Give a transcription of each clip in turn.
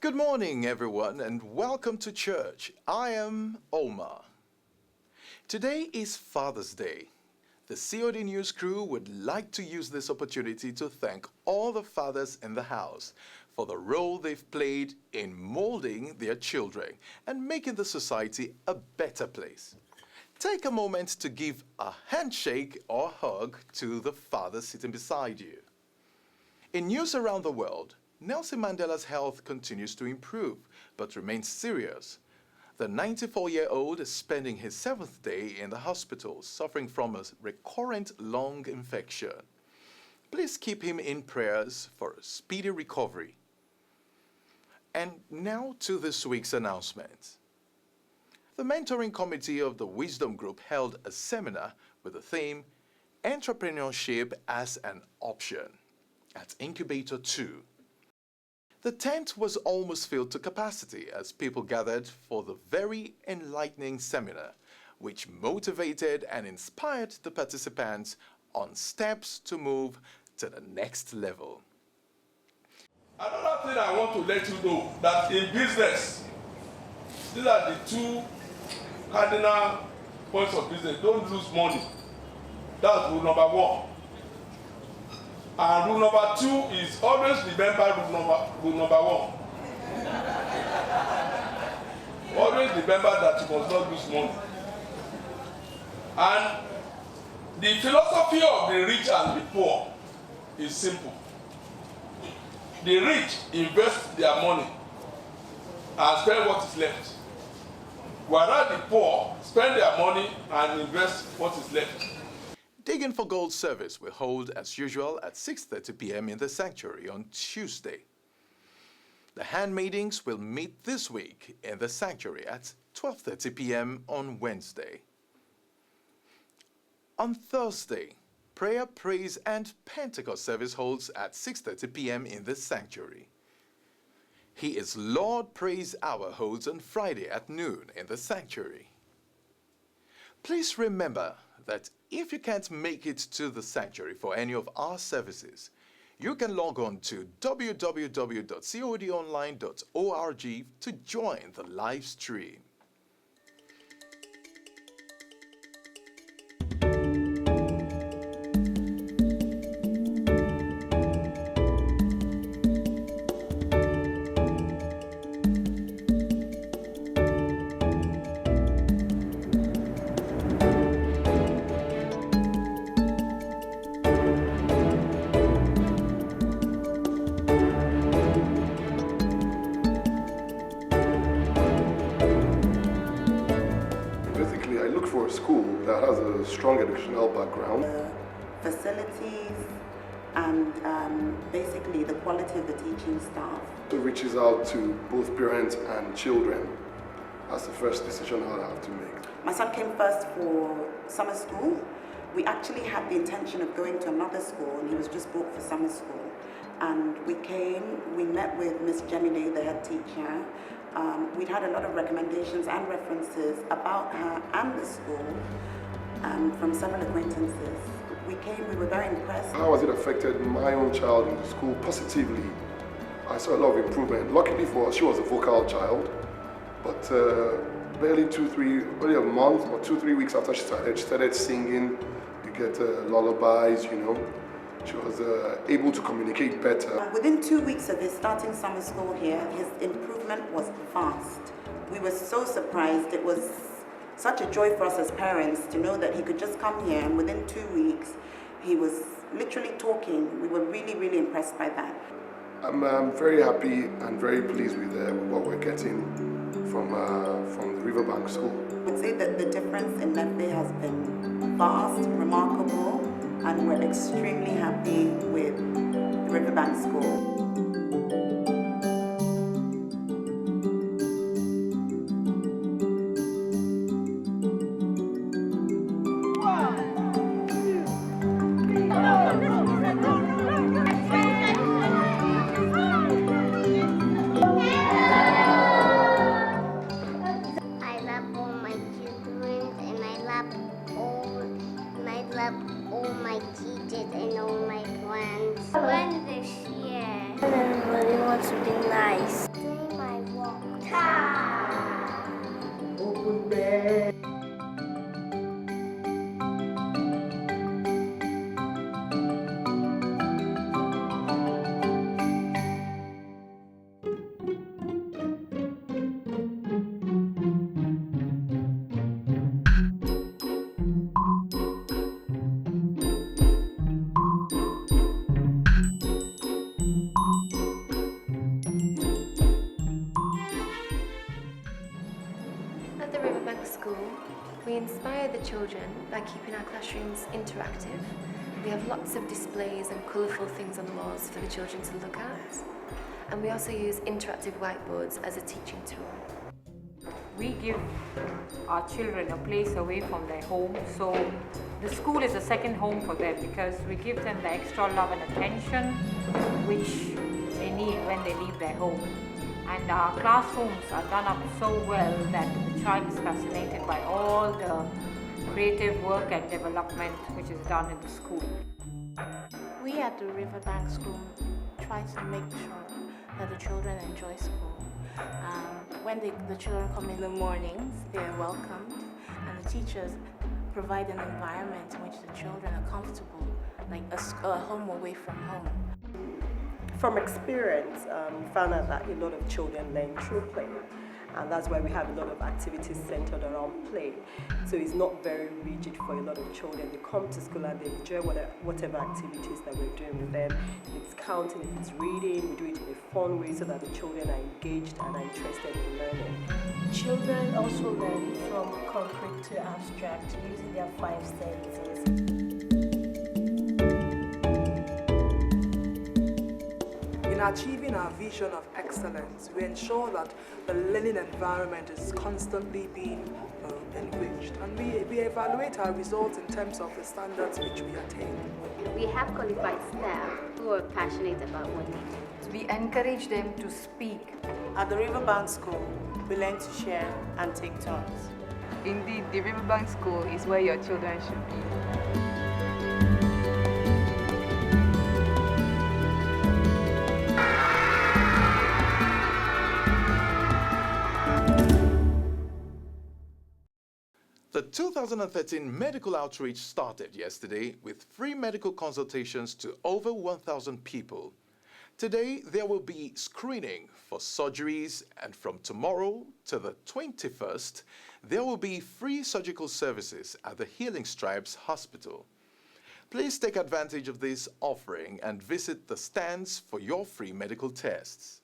Good morning, everyone, and welcome to church. I am Omar. Today is Father's Day. The COD News crew would like to use this opportunity to thank all the fathers in the house for the role they've played in molding their children and making the society a better place. Take a moment to give a handshake or hug to the father sitting beside you. In news around the world, Nelson Mandela's health continues to improve, but remains serious. The 94-year-old is spending his 7th day in the hospital, suffering from a recurrent lung infection. Please keep him in prayers for a speedy recovery. And now to this week's announcement. The mentoring committee of the Wisdom Group held a seminar with the theme, Entrepreneurship as an Option, at Incubator 2. The tent was almost filled to capacity as people gathered for the very enlightening seminar, which motivated and inspired the participants on steps to move to the next level. Another thing I want to let you know, that in business, these are the two cardinal points of business. Don't lose money. That's rule number 1. And rule number 2 is always remember rule number 1. Always remember that you must not lose money. And the philosophy of the rich and the poor is simple. The rich invest their money and spend what is left, whereas the poor spend their money and invest what is left. Digging for Gold service will hold as usual at 6:30 p.m. in the sanctuary on Tuesday. The hand meetings will meet this week in the sanctuary at 12:30 p.m. on Wednesday. On Thursday, prayer, praise, and Pentecost service holds at 6:30 p.m. in the sanctuary. He is Lord Praise Hour holds on Friday at noon in the sanctuary. Please remember that if you can't make it to the sanctuary for any of our services, you can log on to www.codonline.org to join the live stream. Basically, I look for a school that has a strong educational background. Facilities and basically the quality of the teaching staff. It reaches out to both parents and children. That's the first decision I'll have to make. My son came first for summer school. We actually had the intention of going to another school, and he was just booked for summer school. And we met with Miss Jemine, the head teacher. We'd had a lot of recommendations and references about her and the school from several acquaintances. We were very impressed. How has it affected my own child in the school positively? I saw a lot of improvement. Luckily for her, she was a vocal child, but barely a month or 2-3 weeks after she started singing. You get lullabies, you know. She was able to communicate better. Within 2 weeks of his starting summer school here, his improvement was fast. We were so surprised. It was such a joy for us as parents to know that he could just come here and within 2 weeks, he was literally talking. We were really, really impressed by that. I'm very happy and very pleased with what we're getting from the Riverbank School. I would say that the difference in Nefe has been vast, remarkable, and we're extremely happy with the Riverbank School. all my teachers and all my friends. When this year, everybody wants to be nice. walked. Open bed. At the Riverbank School, we inspire the children by keeping our classrooms interactive. We have lots of displays and colourful things on the walls for the children to look at. And we also use interactive whiteboards as a teaching tool. We give our children a place away from their home, so the school is a second home for them because we give them the extra love and attention which they need when they leave their home. And our classrooms are done up so well that the child is fascinated by all the creative work and development which is done in the school. We at the Riverbank School try to make sure that the children enjoy school. When the children come in the mornings, they're welcomed, and the teachers provide an environment in which the children are comfortable, like a home away from home. From experience, we found out that a lot of children learn through play, and that's why we have a lot of activities centered around play. So it's not very rigid for a lot of children. They come to school and they enjoy whatever activities that we're doing with them. If it's counting, if it's reading, we do it in a fun way so that the children are engaged and are interested in learning. Children also learn from concrete to abstract using their 5 senses. In achieving our vision of excellence, we ensure that the learning environment is constantly being enriched, and we evaluate our results in terms of the standards which we attain. We have qualified staff who are passionate about what they do. We encourage them to speak. At the Riverbank School, we learn to share and take turns. Indeed, the Riverbank School is where your children should be. The 2013 medical outreach started yesterday with free medical consultations to over 1,000 people. Today, there will be screening for surgeries, and from tomorrow to the 21st, there will be free surgical services at the Healing Stripes Hospital. Please take advantage of this offering and visit the stands for your free medical tests.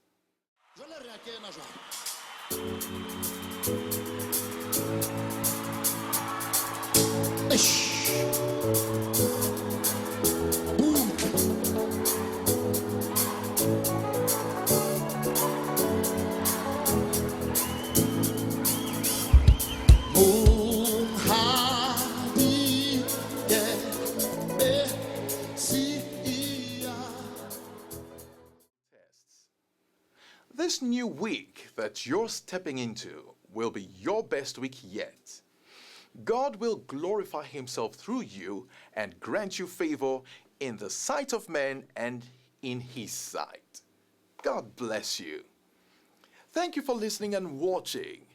This new week that you're stepping into will be your best week yet. God will glorify Himself through you and grant you favor in the sight of men and in His sight. God bless you. Thank you for listening and watching.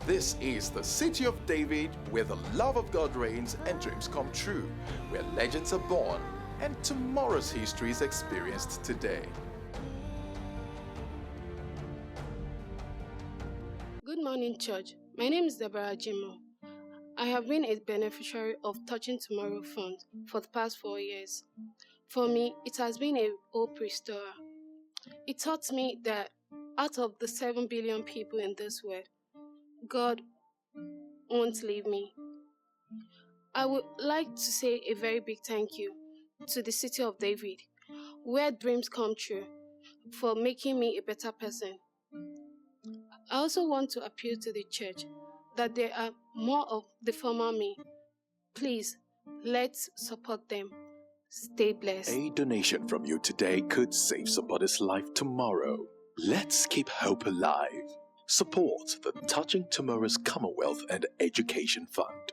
This is the City of David, where the love of God reigns and dreams come true, where legends are born and tomorrow's history is experienced today. Good morning, church. My name is Deborah Jimo. I have been a beneficiary of Touching Tomorrow Fund for the past 4 years. For me, it has been a hope restorer. It taught me that out of the 7 billion people in this world, God won't leave me. I would like to say a very big thank you to the City of David, where dreams come true, for making me a better person. I also want to appeal to the church that there are more of the former me. Please, let's support them. Stay blessed. A donation from you today could save somebody's life tomorrow. Let's keep hope alive. Support the Touching Tomorrow's Commonwealth and Education Fund.